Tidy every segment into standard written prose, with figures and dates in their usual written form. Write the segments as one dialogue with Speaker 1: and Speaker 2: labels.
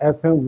Speaker 1: FM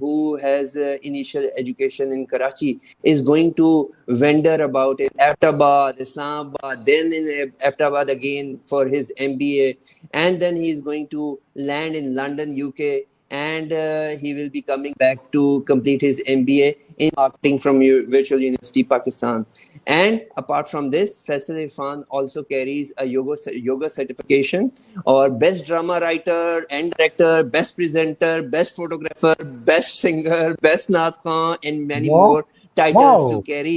Speaker 2: who has initial education in Karachi is going to wander about in Abbottabad, Islamabad, then in Abbottabad again for his MBA, and then he is going to land in London, UK, and he will be coming back to complete his MBA in marketing from Virtual University Pakistan. And apart from this, Faisal Irfan also carries a yoga certification, or best drama writer and director, best presenter, best photographer, best singer, best Naat Khan, and many more titles to carry.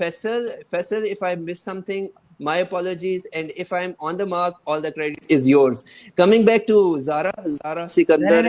Speaker 2: Faisal. Faisal, if I miss something, my apologies, and if I'm on the mark, all the credit is yours. Coming back to Zara Sikandar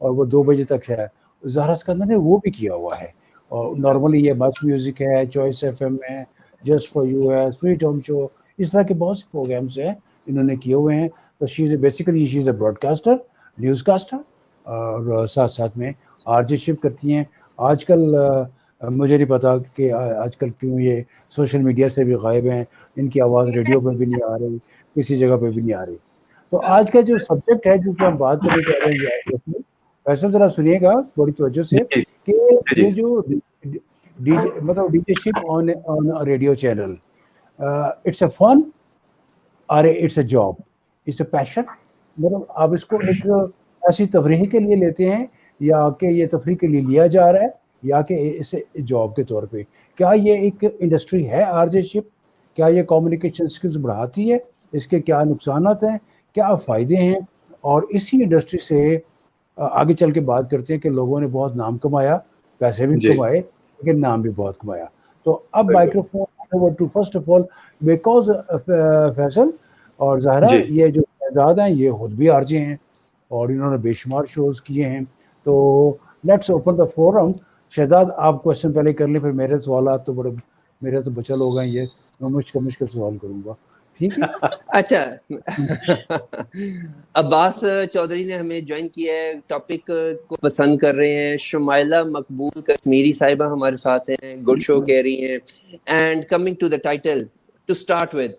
Speaker 1: اور وہ 2 بجے تک ہے. زہرا اسکندر نے وہ بھی کیا ہوا ہے. اور نارملی یہ مچ میوزک ہے, چوائس ایف ایم ہے, جسٹ فار یو ہے, سویٹ ہوم شو, اس طرح کے بہت سے پروگرامس ہیں انہوں نے کیے ہوئے ہیں. تو basically she is a broadcaster, newscaster, اور ساتھ ساتھ میں آر جے شپ کرتی ہیں. آج کل مجھے نہیں پتا کہ آج کل کیوں یہ سوشل میڈیا سے بھی غائب ہیں, ان کی آواز ریڈیو پہ بھی نہیں آ رہی, کسی جگہ پہ بھی نہیں آ رہی. تو آج کا جو سبجیکٹ ہے جس پہ ہم بات کرنے جا رہے ہیں, فیصل ذرا سنیے گا بڑی توجہ سے, کہ یہ جو مطلب D J ship on radio channel, it's a fun اور it's a job, it's a passion. مطلب آپ اس کو ایک ایسی تفریح کے لیے لیتے ہیں, یا کہ یہ تفریح کے لیے لیا جا رہا ہے, یا کہ اسے جاب کے طور پہ. کیا یہ ایک انڈسٹری ہے آر جے شپ؟ کیا یہ کمیونیکیشن اسکلز بڑھاتی ہے؟ اس کے کیا نقصانات ہیں, کیا فائدے ہیں؟ اور اسی انڈسٹری سے آگے چل کے بات کرتے ہیں کہ لوگوں نے بہت نام کمایا, پیسے بھی کمائے, لیکن نام بھی بہت کمایا. تو اب microphone first of all because Faisal اور زہرا, یہ جو شہزاد ہیں یہ خود بھی آر جے ہیں اور انہوں نے بے شمار شوز کیے ہیں. تو let's open the forum. Shahzad آپ کوشچن پہلے کر لیں, پھر میرے سوالات تو بڑے, میرے تو بچل ہو گئے, یہ میں مشکل سوال کروں گا, ٹھیک ہے؟
Speaker 2: اچھا, عباس چودھری نے ہمیں جوائن کیا ہے, ٹاپک کو پسند کر رہے ہیں. شمائلہ مقبول کشمیری صاحبہ ہمارے ساتھ ہیں, گڈ شو کہہ رہی ہیں. And coming to the title to start with,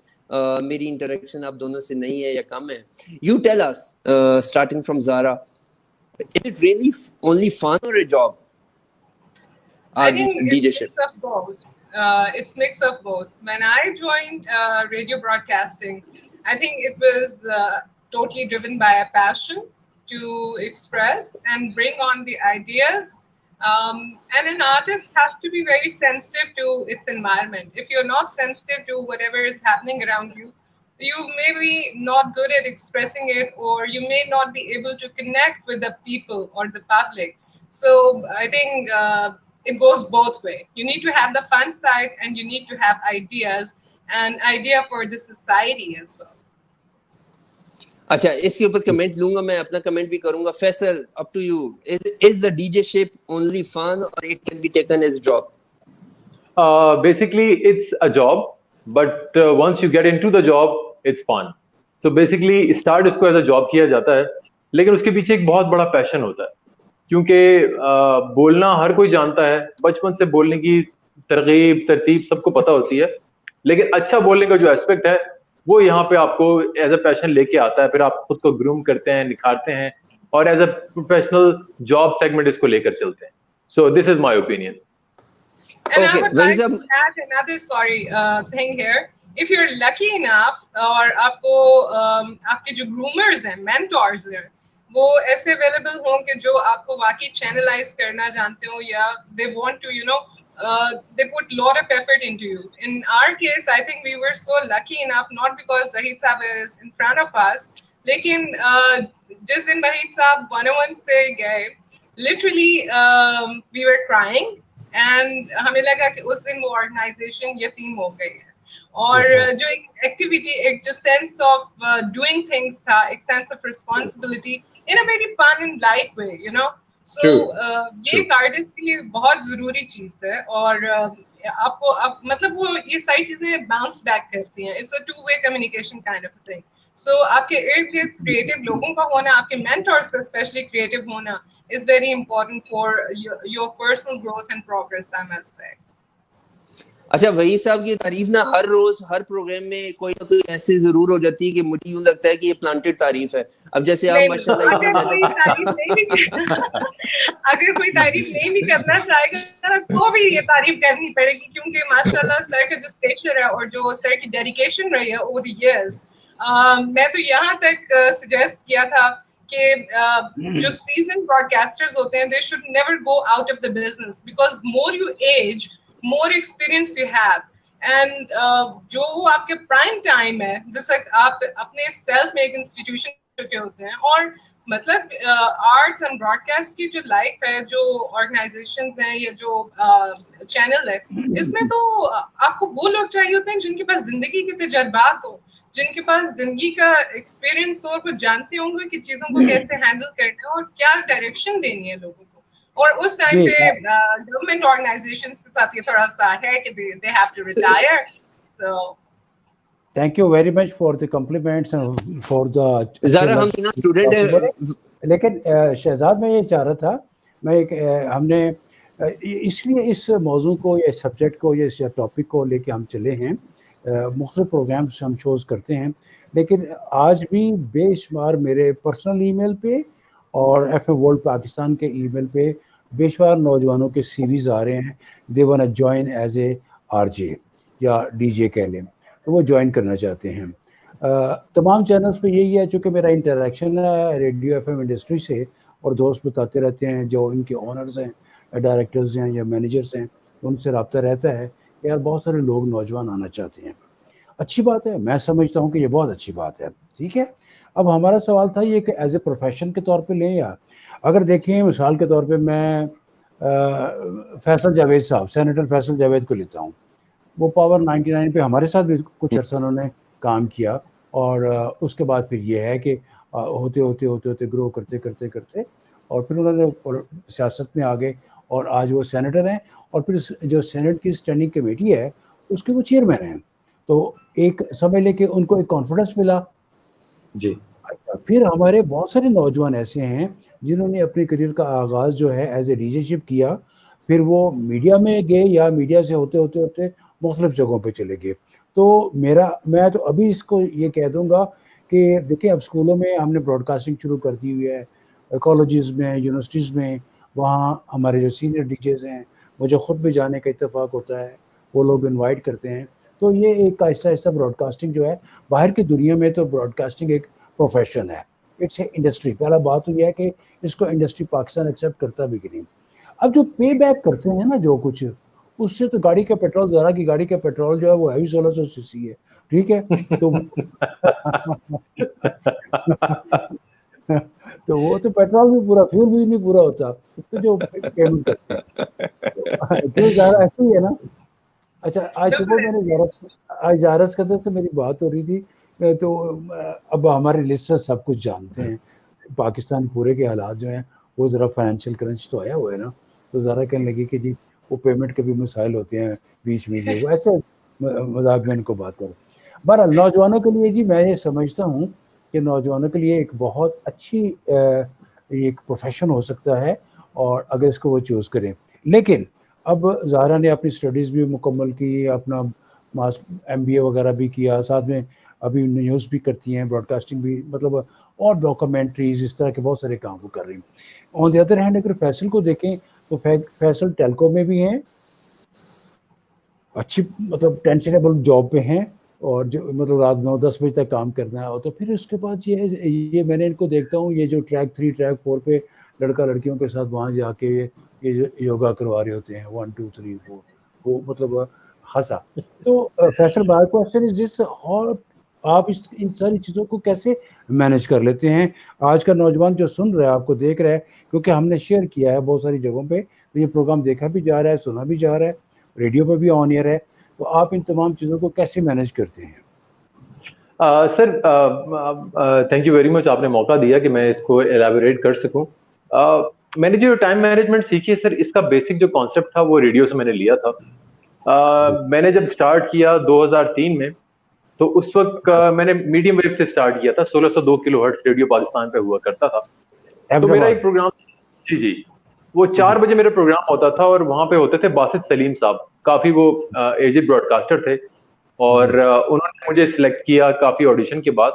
Speaker 2: میری انٹریکشن آپ دونوں سے نہیں ہے یا کم ہے. You tell us, starting from Zara, is it really only fun or a job?
Speaker 3: I think it's mix of both. It's mix of both. When I joined radio broadcasting, I think it was totally driven by a passion to express and bring on the ideas. And an artist has to be very sensitive to its environment. If you're not sensitive to whatever is happening around you, you may be not good at expressing it, or you may not be able to connect with the people or the public. So I think it goes both way. You need to have the fun side, and you need to have ideas and idea for the society as well.
Speaker 2: اچھا, اس کے اوپر comment لوں گا میں, اپنا comment بھی کروں گا. Faisal, up to you. Is the DJ ship only fun or it can be taken as a job?
Speaker 4: Basically it's a job, but once you get into the job it's fun. So basically start اس کو as a job کیا جاتا ہے, لیکن اس کے پیچھے ایک بہت بڑا پیشن ہوتا ہے. کیونکہ بولنا ہر کوئی جانتا ہے, بچپن سے بولنے کی ترتیب سب کو پتہ ہوتی ہے, لیکن اچھا بولنے کا جو اسپیکٹ ہے وہ یہاں پہ آپ کو ایز اے پیشن لے کے آتا ہے. پھر آپ خود کو گروم کرتے ہیں, نکھارتے ہیں, اور as a professional job segment اس کو لے کر چلتے ہیں. So this is my opinion.
Speaker 3: And I would like to add another thing here. If you're lucky enough, اور آپ کو آپ کے جو groomers ہیں, mentors ہیں, وہ ایسے اویلیبل ہوں کہ جو آپ کو واقعی چینلائز کرنا جانتے ہو, یا they want to, they put lot of effort into you. In our case, I think we were so lucky enough, not because Wahid Saab is in front of us, لیکن جس دن وحید صاحب 101 سے گئے, literally we were crying, and ہمیں لگا کہ اس دن وہ organization یتیم ہو گئی ہے. اور جو ایک ایکٹیویٹی, ایک جو سینس آف ڈوئنگ تھنگس تھا, ایک sense of responsibility in a very fun and light way, So یہ ایک آرٹسٹ کے لیے بہت ضروری چیز ہے, اور آپ کو مطلب وہ یہ ساری چیزیں باؤنس بیک کرتی ہیں. It's a two way communication kind of thing. So آپ کے ارد گرد کریٹو لوگوں کا ہونا, آپ کے مینٹورس کا اسپیشلی کریٹو ہونا is very important for your personal growth and progress, I must say.
Speaker 2: اچھا, وحید صاحب کی تعریف نا ہر روز ہر پروگرام میں کوئی نہ کوئی ایسے ضرور ہو جاتی ہے کہ مجھے یوں لگتا ہے کہ یہ پلانٹڈ تعریف ہے. اب جیسے آپ ماشاءاللہ
Speaker 3: اگر کوئی تعریف نہیں کرنا چاہے گا تو بھی یہ تعریف کرنی پڑے گی, کیونکہ ماشاءاللہ سر کا جو اسٹیچر ہے اور جو سر کی ڈیڈیکیشن رہی ہے اوور دی ایئرز, میں تو یہاں تک سجیسٹ کیا تھا کہ جو سیزن براڈکاسٹرز ہوتے ہیں, they should never go out of the business, because more you age, more experience you have, and جو وہ آپ کے پرائم ٹائم ہے, جیسا آپ اپنے سیلف میں ایک انسٹیٹیوشن چکے ہوتے ہیں, اور مطلب آرٹس اینڈ براڈ کاسٹ کی جو لائف ہے, جو آرگنائزیشنز ہیں یا جو چینل ہے, اس میں تو آپ کو وہ لوگ چاہیے ہوتے ہیں جن کے پاس زندگی کے تجربات ہو, جن کے پاس زندگی کا ایکسپیرینس ہو اور وہ جانتے ہوں گے کہ چیزوں کو کیسے ہینڈل کرنا ہے اور کیا ڈائریکشن دینی ہے لوگوں کو. اور اس ٹائم پہ گورنمنٹ آرگنائزیشنس کے ساتھ یہ تھوڑا سا ہے کہ they have to retire. So
Speaker 1: thank you very much for the compliments and for the
Speaker 2: ذرا ہم نا اسٹوڈنٹ ہیں.
Speaker 1: لیکن شہزاد میں یہ چاہ رہا تھا میں ہم نے اس لیے اس موضوع کو یا سبجیکٹ کو یا اس ٹاپک کو لے کے ہم چلے ہیں. مختلف پروگرامس ہم شوز کرتے ہیں لیکن آج بھی بے شمار میرے پرسنل ای میل پہ اور ایف اے ورلڈ پاکستان کے ای میل پہ بے شمار نوجوانوں کے سی ویز آ رہے ہیں. They want join as a R J یا ڈی جے کہہ لیں, تو وہ جوائن کرنا چاہتے ہیں. تمام چینلز پہ یہی ہے, چونکہ میرا انٹریکشن ہے ریڈیو ایف ایم انڈسٹری سے اور دوست بتاتے رہتے ہیں جو ان کے اونرز ہیں, ڈائریکٹرز ہیں یا مینیجرز ہیں, ان سے رابطہ رہتا ہے کہ یار بہت سارے لوگ نوجوان آنا چاہتے ہیں. اچھی بات ہے, میں سمجھتا ہوں کہ یہ بہت اچھی بات ہے. ٹھیک ہے, اب ہمارا سوال تھا یہ کہ ایز اے پروفیشن کے طور پہ لیں یا اگر دیکھیں مثال کے طور پہ میں فیصل جاوید صاحب, سینیٹر فیصل جاوید کو لیتا ہوں. وہ پاور 99 پہ ہمارے ساتھ بھی کچھ عرصہ انہوں نے کام کیا اور اس کے بعد پھر یہ ہے کہ ہوتے ہوتے ہوتے ہوتے گرو کرتے کرتے کرتے اور پھر انہوں نے سیاست میں آ گئے اور آج وہ سینیٹر ہیں اور پھر جو سینٹ کی اسٹینڈنگ کمیٹی ہے اس کے وہ چیئرمین ہیں. تو ایک سمجھ لے کہ ان کو ایک کانفیڈنس ملا.
Speaker 4: جی
Speaker 1: پھر ہمارے بہت سارے نوجوان ایسے ہیں جنہوں نے اپنی کریئر کا آغاز جو ہے ایز اے ڈی جے شپ کیا, پھر وہ میڈیا میں گئے یا میڈیا سے ہوتے ہوتے ہوتے مختلف جگہوں پہ چلے گئے. تو میں تو ابھی اس کو یہ کہہ دوں گا کہ دیکھیں اب اسکولوں میں ہم نے براڈ کاسٹنگ شروع کر دی ہوئی ہے, کالجز میں, یونیورسٹیز میں, وہاں ہمارے جو سینئر ڈی جیز ہیں مجھے خود بھی جانے کا اتفاق ہوتا ہے, وہ لوگ انوائٹ کرتے ہیں. تو یہ ایک آہستہ آہستہ براڈ کاسٹنگ جو ہے باہر کی دنیا میں تو براڈ کاسٹنگ ایک پروفیشن ہے, اٹس اے انڈسٹری. پہلا بات تو یہ ہے کہ اس کو انڈسٹری پاکستان ایکسیپٹ کرتا بھی کہ نہیں. اب جو پے بیک کرتے ہیں نا جو کچھ, اس سے تو گاڑی کا پیٹرول, ذرا کی گاڑی کا پیٹرول جو ہے وہ ہے 1600 سی سی ہے. ٹھیک ہے, تو وہ تو پیٹرول بھی پورا, فیول بھی نہیں پورا ہوتا. تو جو پیمنٹ کرتے ہیں ذرا ایسے ہی ہے نا. اچھا, آج صبح میں نے جارس قدر سے میری بات ہو رہی تھی, تو اب ہمارے لسٹر سب کچھ جانتے ہیں پاکستان پورے کے حالات جو ہیں, وہ ذرا فائنینشیل کرنچ تو آیا ہوا ہے نا, تو ذرا کہنے لگی کہ جی وہ پیمنٹ کے بھی مسائل ہوتے ہیں بیچ میں, وہ ایسے مذاق میں ان کو بات کرو. بہرحال نوجوانوں کے لیے جی میں یہ سمجھتا ہوں کہ نوجوانوں کے لیے ایک بہت اچھی ایک پروفیشن ہو سکتا ہے اور اگر اس کو وہ چوز کریں. لیکن اب زہرا نے اپنی اسٹڈیز بھی مکمل کی, اپنا ایم بی اے وغیرہ بھی کیا, ساتھ میں ابھی نیوز بھی کرتی ہیں, براڈ کاسٹنگ بھی, مطلب اور ڈاکومنٹریز, اس طرح کے بہت سارے کام وہ کر رہی ہیں. آن دی ادر ہینڈ اگر فیصل کو دیکھیں تو فیصل ٹیلکو میں بھی ہیں, اچھی مطلب ٹینشنیبل جاب پہ ہیں, اور جو مطلب رات 9-10 بجے تک کام کرنا ہے. تو پھر اس کے بعد یہ میں نے ان کو دیکھتا ہوں, یہ جو ٹریک 3 ٹریک 4 پہ لڑکا لڑکیوں کے ساتھ وہاں جا کے یہ یوگا کروا رہے ہوتے ہیں 1 2 3 4, وہ مطلب ہنسا. تو فیصل بھائی کوشچن از دس, اور آپ ان ساری چیزوں کو کیسے مینیج کر لیتے ہیں؟ آج کا نوجوان جو سن رہا ہے, آپ کو دیکھ رہا ہے, کیونکہ ہم نے شیئر کیا ہے بہت ساری جگہوں پہ, تو یہ پروگرام دیکھا بھی جا رہا ہے, سنا بھی جا رہا ہے, ریڈیو پہ بھی آن ایئر ہے. تو آپ ان تمام چیزوں کو کیسے مینیج کرتے ہیں؟
Speaker 4: Sir thank you very much, آپ نے موقع دیا کہ میں اس کو ایلیبوریٹ کر سکوں. میں نے جو ٹائم مینجمنٹ سیکھی ہے سر, اس کا بیسک جو کانسیپٹ تھا وہ ریڈیو سے میں نے لیا تھا. میں نے جب سٹارٹ کیا 2003 میں, تو اس وقت میں نے میڈیم ویو سے سٹارٹ کیا تھا. 1602 کلو ہرٹز ریڈیو پاکستان پہ ہوا کرتا تھا. تو میرا ایک پروگرام, جی وہ 4 بجے میرا پروگرام ہوتا تھا, اور وہاں پہ ہوتے تھے باسط سلیم صاحب, کافی وہ ایجڈ براڈ کاسٹر تھے, اور انہوں نے مجھے سلیکٹ کیا کافی آڈیشن کے بعد.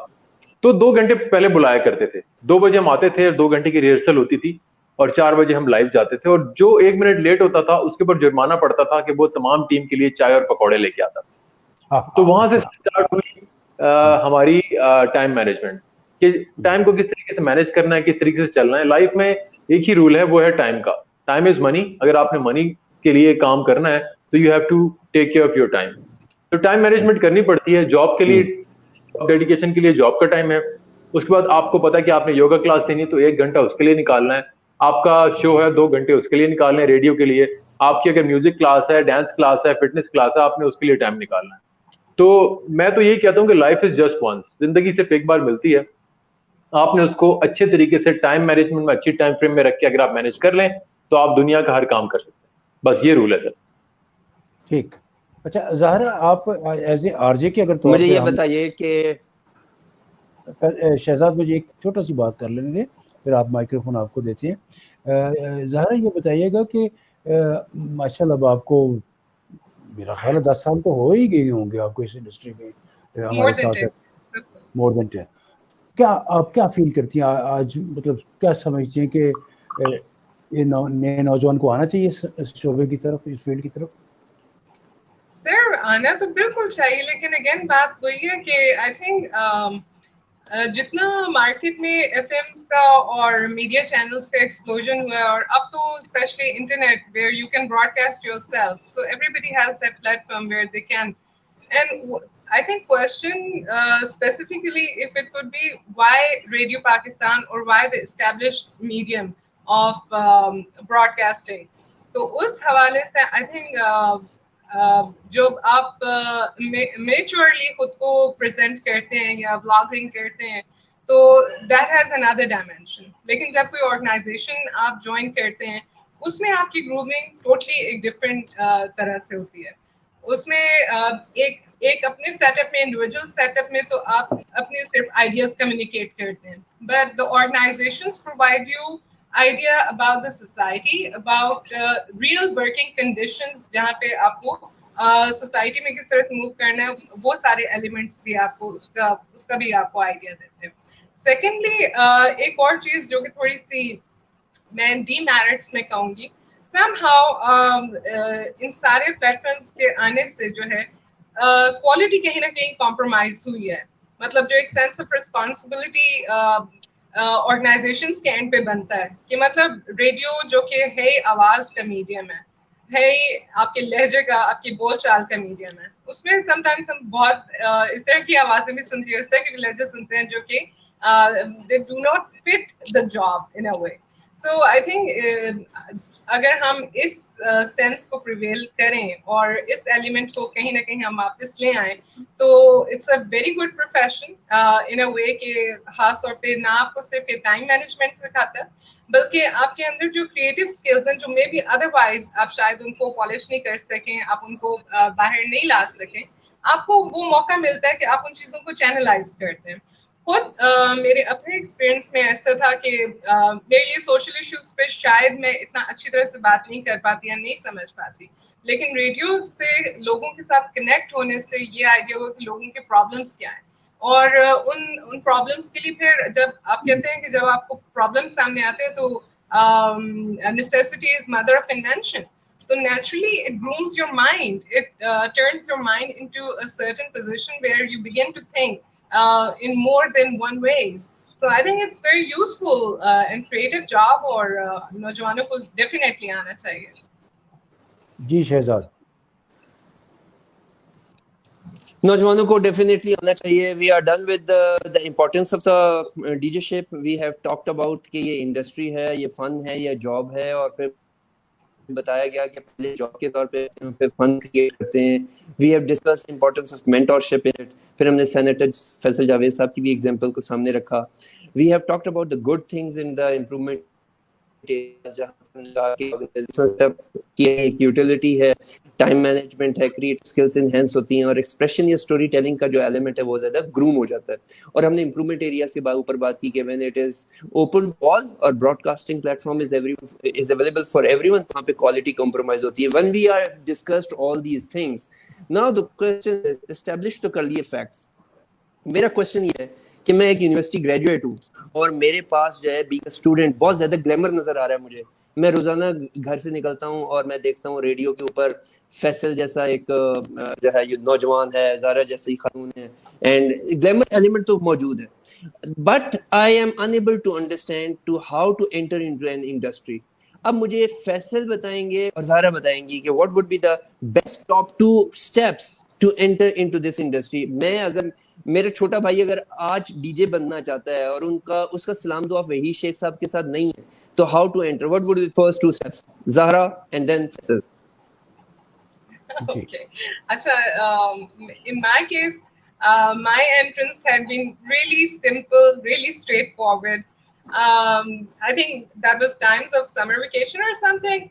Speaker 4: تو 2 گھنٹے پہلے بلایا کرتے تھے, 2 بجے ہم آتے تھے, 2 گھنٹے کی ریہرسل ہوتی تھی, اور 4 بجے ہم لائیو جاتے تھے. اور جو 1 منٹ لیٹ ہوتا تھا اس کے اوپر جرمانہ پڑتا تھا کہ وہ تمام ٹیم کے لیے چائے اور پکوڑے لے کے آتا تھا. تو وہاں سے اسٹارٹ ہوئی ہماری ٹائم مینجمنٹ, کہ ٹائم کو کس طریقے سے مینیج کرنا ہے, کس طریقے سے چلنا ہے. لائف میں ایک ہی رول ہے, وہ ہے ٹائم کا. ٹائم از منی. اگر آپ نے منی کے لیے کام کرنا ہے تو you have to take care of your time. تو ٹائم مینجمنٹ کرنی پڑتی ہے. جاب کے لیے, ڈیڈیکیشن کے لیے جاب کا ٹائم ہے. اس کے بعد آپ کو پتا ہے کہ آپ نے یوگا کلاس دینی, تو 1 گھنٹہ اس کے لیے نکالنا ہے. آپ کا شو ہے 2 گھنٹے اس کے لیے نکالنے ہیں ریڈیو کے لیے. آپ کی اگر میوزک کلاس ہے, ڈانس کلاس ہے, فٹنس کلاس ہے, آپ نے اس کے لیے ٹائم نکالنا ہے. تو میں تو یہی کہتا ہوں کہ لائف از جسٹ ونس, زندگی صرف ایک بار ملتی ہے, آپ نے اس کو اچھے طریقے سے ٹائم مینجمنٹ میں اچھی ٹائم فریم میں رکھ کے اگر آپ مینج کر لیں تو آپ دنیا کا ہر کام کر سکتے ہیں. بس یہ رول ہے سر.
Speaker 1: ٹھیک. اچھا ظاہرہ, آپ ایز اے آر جے کے اگر طور
Speaker 2: مجھے
Speaker 1: پہ
Speaker 2: یہ
Speaker 1: ہم
Speaker 2: بتائیے کہ
Speaker 1: شہزاد مجھے ایک چھوٹا سی بات کر لینے دیں, پھر آپ مائکروفون آپ کو دیتے ہیں. ظاہرہ یہ بتائیے گا کہ ماشاء اللہ اب آپ کو میرا خیال ہے 10 سال تو ہو ہی گئے ہوں گے آپ کو اس انڈسٹری میں
Speaker 3: مور
Speaker 1: ہمارے
Speaker 3: دین
Speaker 1: ساتھ.
Speaker 3: 10.
Speaker 1: مور دین 10. کیا آپ کیا فیل کرتی ہیں آج, مطلب کیا سمجھتی ہیں کہ یہ نئے نوجوان کو آنا چاہیے اس شعبے کی طرف, اس فیلڈ کی طرف؟
Speaker 3: سر آنا تو بالکل چاہیے, لیکن اگین بات وہی ہے کہ آئی تھنک جتنا مارکیٹ میں ایف ایم کا اور میڈیا چینلس کا ایکسپلوژن ہوا ہے, اور اب تو specially internet where you can broadcast yourself, so everybody has that platform where they can. And I think question specifically if it could be why Radio Pakistan or why the established medium of broadcasting. تو اس حوالے سے I think جو آپ maturely خود کو present کرتے ہیں یا بلاگنگ کرتے ہیں تو دیٹ ہیز another dimension. لیکن جب کوئی آرگنائزیشن آپ جوائن کرتے ہیں اس میں آپ کی گرومنگ ٹوٹلی ایک ڈفرینٹ طرح سے ہوتی ہے. اس میں ایک اپنے سیٹ اپ میں, انڈیویجول سیٹ اپ میں تو آپ اپنے صرف آئیڈیاز کمیونیکیٹ کرتے ہیں, but the organizations provide you idea about the society, about real working conditions جہاں پہ آپ کو سوسائٹی میں کس طرح سے موو کرنا ہے, وہ سارے ایلیمنٹس بھی آپ کو اس کا بھی آپ کو آئیڈیا دیتے ہیں. سیکنڈلی ایک اور چیز جو کہ تھوڑی سی میں ڈی میرٹس میں کہوں گی, somehow ان سارے پلیٹ فارمس کے آنے سے جو ہے کوالٹی کہیں نہ کہیں کمپرومائز ہوئی ہے. مطلب جو ایک سینس آف ریسپانسبلٹی آرگنائزیشنس کے اینڈ پہ بنتا ہے کہ مطلب ریڈیو جو کہ ہے آواز کا میڈیم ہے آپ کے لہجے کا, آپ کی بول چال کا میڈیم ہے, اس میں سم ٹائمس ہم بہت اس طرح کی آوازیں بھی سنتے ہیں, اس طرح کے لہجے سنتے ہیں جو کہ they do not fit the job in a way. So I think اگر ہم اس سینس کو پریویل کریں اور اس ایلیمنٹ کو کہیں نہ کہیں ہم واپس لے آئیں تو it's a very good profession in a way کہ خاص طور پہ نہ آپ کو صرف یہ ٹائم مینجمنٹ سکھاتا ہے بلکہ آپ کے اندر جو کریٹو اسکلز ہیں جو مے بی ادروائز آپ شاید ان کو پالش نہیں کر سکیں, آپ ان کو باہر نہیں لا سکیں, آپ کو وہ موقع ملتا ہے کہ آپ ان چیزوں کو چینلائز کرتے ہیں. خود میرے اپنے ایکسپیرئنس میں ایسا تھا کہ میرے لیے سوشل ایشوز پہ شاید میں اتنا اچھی طرح سے بات نہیں کر پاتی یا نہیں سمجھ پاتی, لیکن ریڈیو سے لوگوں کے ساتھ کنیکٹ ہونے سے یہ آئیڈیا ہوا کہ لوگوں کے پرابلمس کیا ہیں, اور ان پرابلمس کے لیے پھر جب آپ کہتے ہیں کہ جب آپ کو پرابلم سامنے آتے ہیں تو necessity is mother of invention. So naturally it grooms your mind, it turns your mind into a certain position where you begin to think in more than one ways. So I think it's very useful and creative job, اور نوجوانوں کو definitely آنا چاہیے.
Speaker 1: جی شہزاد.
Speaker 2: نوجوانوں کو definitely آنا چاہیے. We are done with the importance of the DJ-ship. We have talked about کہ یہ انڈسٹری ہے, یہ فن ہے, یہ جاب ہے, اور پھر بتایا گیا کہ پہلے جاب کے طور پہ پھر فن کریٹ کرتے ہیں. We have discuss importance of mentorship in it. پھر ہم نے سینیٹر فیصل جاوید صاحب کی بھی ایگزامپل کو سامنے رکھا. We have talked about the good things in the improvement کی ایک یوٹیلٹی ہے, ٹائم مینجمنٹ ہے, کریٹ اسکلس انہینس ہوتی ہیں, اور ایکسپریشن یا اسٹوری ٹیلنگ کا جو ایلیمنٹ ہے وہ زیادہ گروم ہو جاتا ہے. اور ہم نے امپروومنٹ ایریا سے اوپر بات کی کہ when it is open all اور broadcasting plate form is available for everyone, وہاں پہ کوالٹی کمپرومائز ہوتی ہے. when we are discussed all these things, now the question is establish تو کر لیے فیکٹس. میرا کوشچن یہ ہے کہ میں ایک یونیورسٹی گریجویٹ ہوں اور میرے پاس جو ہے بینگ اے اسٹوڈنٹ بہت زیادہ گلیمر نظر آ رہا ہے مجھے. میں روزانہ گھر سے نکلتا ہوں اور میں دیکھتا ہوں ریڈیو کے اوپر فیصل جیسا ایک جو ہے نوجوان ہے, زارا جیسی خاتون ہے, اینڈ گلیمر ایلیمنٹ تو موجود ہے. But I am unable to understand to how to enter into an industry. اب مجھے فیصل بتائیں گے اور زارا بتائیں گی کہ what would be the best top 2 steps to enter into this industry. میں اگر میرا چھوٹا بھائی اگر آج ڈی جے بننا چاہتا ہے اور اس کا سلام دعا وحید شیخ صاحب کے ساتھ نہیں ہے تو how to enter, what would be first 2 steps؟ Zahra and then Faisal.
Speaker 3: Okay. Acha, in my case, my entrance had been really simple, really straightforward. I think that was times of summer vacation or something.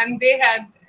Speaker 3: and they had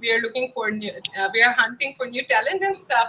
Speaker 3: we are looking for new, we are hunting for new talent and stuff.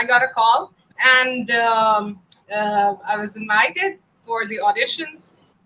Speaker 3: I got a call and I was invited for the auditions.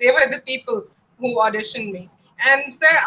Speaker 3: They were the people who auditioned me. And sir,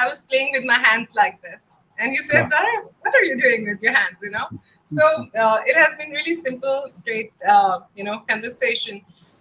Speaker 3: I was playing with my hands like this. And you said, Zara, what are you doing with your hands, you know? So it has been really simple, straight, conversation.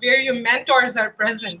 Speaker 3: where your mentors are present,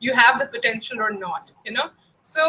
Speaker 3: you have the potential or not, you know? So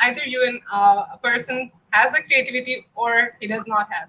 Speaker 3: either you and a person has a creativity or he does not have.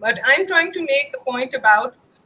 Speaker 3: But I'm trying to make the point about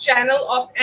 Speaker 3: channel of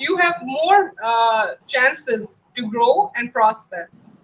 Speaker 3: you have more chances to grow and prosper.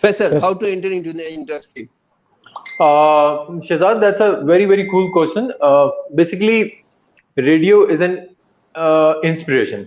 Speaker 2: Faisal, how to enter into the industry?
Speaker 4: Shehzad, that's a very, very cool question. Basically, radio is an inspiration.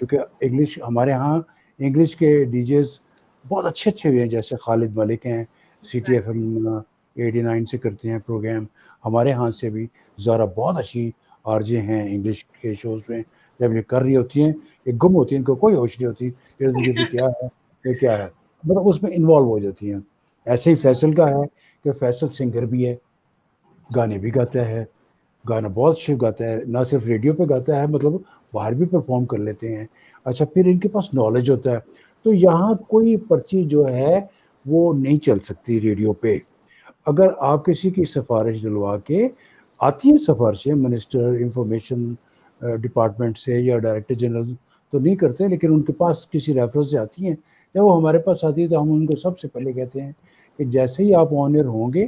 Speaker 1: چونکہ English ہمارے ہاں English کے D Gs بہت اچھے بھی ہیں، جیسے خالد ملک ہیں CTFM 89 سے کرتے ہیں پروگرام. ہمارے ہاں سے بھی زارا بہت اچھی RJ ہیں انگلش کے شوز میں. جب یہ کر رہی ہوتی ہیں یہ گم ہوتی ہیں، ان کو کوئی ہوش نہیں ہوتی یہ کیا ہے یہ کیا ہے، مطلب اس میں انوالو ہو جاتی ہیں. ایسے ہی فیصل کا ہے کہ فیصل سنگر بھی ہے، گانے بھی گاتا ہے، گانا بہت اچھے گاتا ہے، نہ صرف ریڈیو پہ گاتا ہے، مطلب باہر بھی پرفارم کر لیتے ہیں. اچھا پھر ان کے پاس نالج ہوتا ہے. تو یہاں کوئی پرچی جو ہے وہ نہیں چل سکتی ریڈیو پہ. اگر آپ کسی کی سفارش دلوا کے آتی ہیں سفارشیں منسٹر انفارمیشن ڈپارٹمنٹ سے یا ڈائریکٹر جنرل تو نہیں کرتے، لیکن ان کے پاس کسی ریفرنس سے آتی ہیں. جب وہ ہمارے پاس آتی ہے تو ہم ان کو سب سے پہلے کہتے ہیں کہ جیسے ہی آپ آن ایئر ہوں گے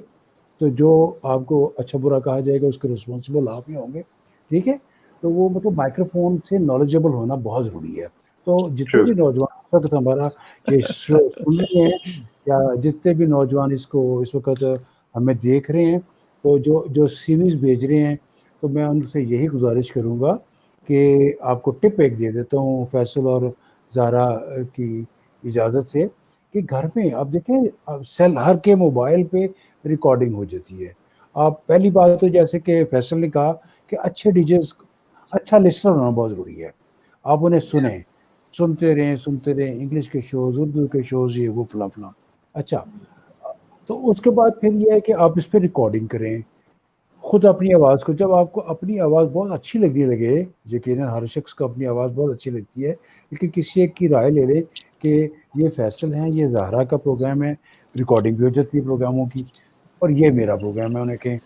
Speaker 1: تو جو آپ کو اچھا برا کہا جائے گا اس کے رسپانسبل آپ ہی ہوں گے، ٹھیک ہے. تو وہ مطلب مائکرو فون سے نالجبل ہونا بہت ضروری ہے. تو جتنے بھی نوجوان اس وقت ہمارا یہ سن رہے ہیں یا جتنے بھی نوجوان اس وقت ہمیں دیکھ رہے ہیں، تو جو سیریز بھیج رہے ہیں، تو میں ان سے یہی گزارش کروں گا کہ آپ کو ٹپ ایک دے دیتا ہوں فیصل اور زارا کی اجازت سے، کہ گھر میں آپ دیکھیں سیل ہر کے موبائل پہ ریکارڈنگ ہو جاتی ہے. آپ پہلی بات تو جیسے کہ فیصل نے کہا کہ اچھے ڈی جیز اچھا لسنر ہونا بہت ضروری ہے. آپ انہیں سنتے رہیں انگلش کے شوز، اردو کے شوز، یہ وہ فلاں فلاں. اچھا تو اس کے بعد پھر یہ ہے کہ آپ اس پہ ریکارڈنگ کریں خود اپنی آواز کو. جب آپ کو اپنی آواز بہت اچھی لگنے لگے، یقیناً ہر شخص کو اپنی آواز بہت اچھی لگتی ہے، لیکن کسی ایک کی رائے لے لے کہ یہ فیصل ہیں، یہ زہرا کا پروگرام ہے، ریکارڈنگ بھی ہو جاتی ہے پروگراموں کی، اور یہ میرا پروگرام ہے انہیں کہیں.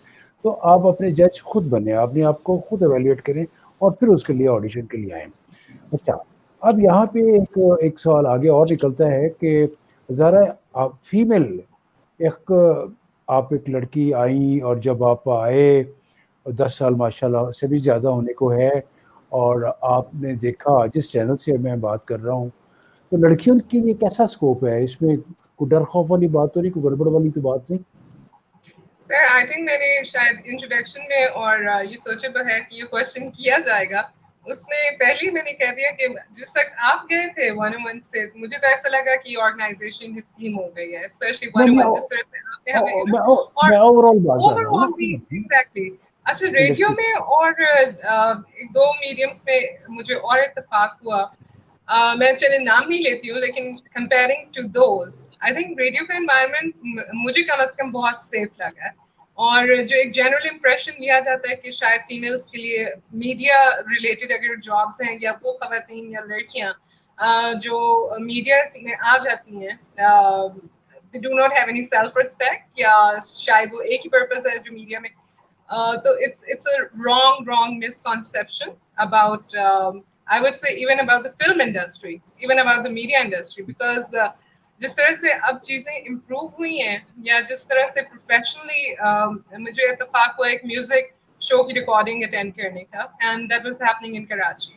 Speaker 1: تو آپ اپنے جج خود بنیں، اپنے آپ کو خود ایویلیٹ کریں اور پھر اس کے لیے آڈیشن کے لیے آئیں. اچھا اب یہاں پہ ایک سوال آگے اور نکلتا ہے کہ ذرا فیمیل آپ ایک لڑکی آئیں، اور جب آپ آئے 10 سال ماشاءاللہ سے بھی زیادہ ہونے کو ہے، اور آپ نے دیکھا جس چینل سے میں بات کر رہا ہوں، تو لڑکیوں کے لیے کیسا سکوپ ہے اس میں؟ کوئی ڈر خوف والی بات تو نہیں، کوئی گڑبڑ والی تو بات نہیں؟
Speaker 3: سر آئی تھنک میں نے شاید انٹروڈکشن میں اور یہ سوچیبل ہے کہ یہ کوشچن کیا جائے گا، اس میں پہلے میں نے کہہ دیا کہ جس وقت آپ گئے تھے 101 سے، مجھے تو ایسا لگا کہ یہ آرگنائزیشن ٹیم ہو گئی ہے، اسپیشلی 101 جس طرح سے آپ نے ہمیں اور
Speaker 1: اوور آل بات کر
Speaker 3: اوور
Speaker 1: رہا ہوں
Speaker 3: آل بھی
Speaker 1: نا.
Speaker 3: ایگزیکٹلی. اچھا ریڈیو میں اور ایک دو میڈیمس میں مجھے اور اتفاق ہوا، میں چلے نام نہیں لیتی ہوں، لیکن comparing to those I think radio کا انوائرمنٹ مجھے کم از کم بہت سیف لگا ہے. اور جو ایک جنرل امپریشن لیا جاتا ہے کہ شاید فیمیلس کے لیے میڈیا ریلیٹڈ اگر جابس ہیں، یا وہ خواتین یا لڑکیاں جو میڈیا میں آ جاتی ہیں they do not have any self respect، یا شاید وہ ایک ہی پرپز ہے جو میڈیا میں، تو it's a wrong misconception about I would say even about the film industry, even about the media industry, because جس طرح سے اب چیزیں امپروو ہوئی ہیں، یا جس طرح سے پروفیشنلی مجھے اتفاق ہوا ایک میوزک شو کی ریکارڈنگ اٹینڈ کرنے کا، and that was happening in Karachi,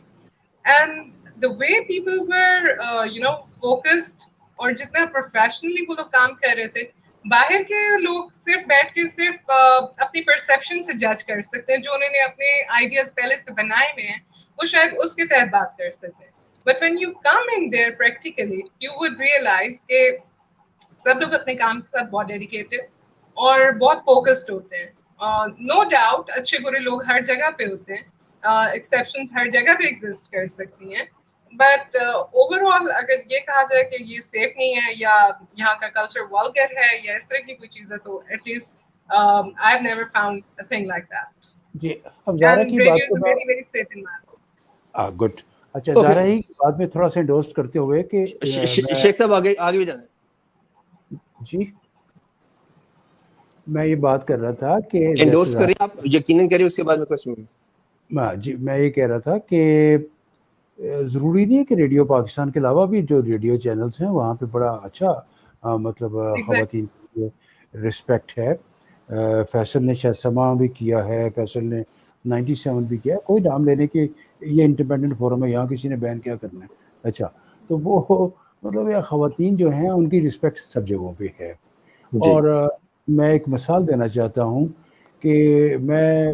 Speaker 3: and the way people were focused، اور جتنا پروفیشنلی وہ لوگ کام کر رہے تھے، باہر کے لوگ صرف بیٹھ کے صرف اپنی پرسیپشن سے جج کر سکتے ہیں، جو انہوں نے اپنے آئیڈیاز پہلے سے بنائے ہوئے ہیں وہ شاید اس کے تحت بات کر سکتے ہیں. But when you come in there practically, you would realize کہ سب لوگ اپنے کام کے ساتھ بہت ڈیڈیکیٹڈ اور بہت فوکسڈ ہوتے ہیں. نو ڈاؤٹ اچھے برے لوگ ہر جگہ پہ ہوتے ہیں، ایکسیپشن ہر جگہ پہ ایگزسٹ کر سکتی ہیں، بٹ اوور آل اگر یہ کہا جائے کہ یہ سیف نہیں ہے یا یہاں کا کلچر والگر ہے یا اس طرح کی کوئی چیز ہے، تو at least I have never found a thing like that.
Speaker 1: جی اب زارا کی بات کو
Speaker 3: very very safe environment.
Speaker 1: Good. اچھا زارا ہی بات میں تھوڑا سا انڈورس کرتے ہوئے کہ
Speaker 2: شیخ صاحب آگے بھی جانا ہے.
Speaker 1: جی میں یہ بات کر رہا تھا کہ
Speaker 2: انڈورس کریں آپ، یقیناً کریں، اس کے بعد میں کوشچن.
Speaker 1: جی میں یہ کہہ رہا تھا کہ ضروری نہیں ہے کہ ریڈیو پاکستان کے علاوہ بھی جو ریڈیو چینلز ہیں وہاں پہ بڑا اچھا مطلب خواتین کی رسپیکٹ ہے. فیصل نے شاید سما بھی کیا ہے، فیصل نے 97 بھی کیا ہے، کوئی نام لینے کے یہ انڈیپینڈنٹ فورم ہے، یہاں کسی نے بین کیا کرنا ہے. اچھا تو وہ مطلب یہ خواتین جو ہیں ان کی رسپیکٹ سب جگہوں پہ ہے. اور میں ایک مثال دینا چاہتا ہوں کہ میں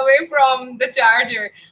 Speaker 3: away from the charger।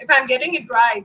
Speaker 3: if I'm getting it right,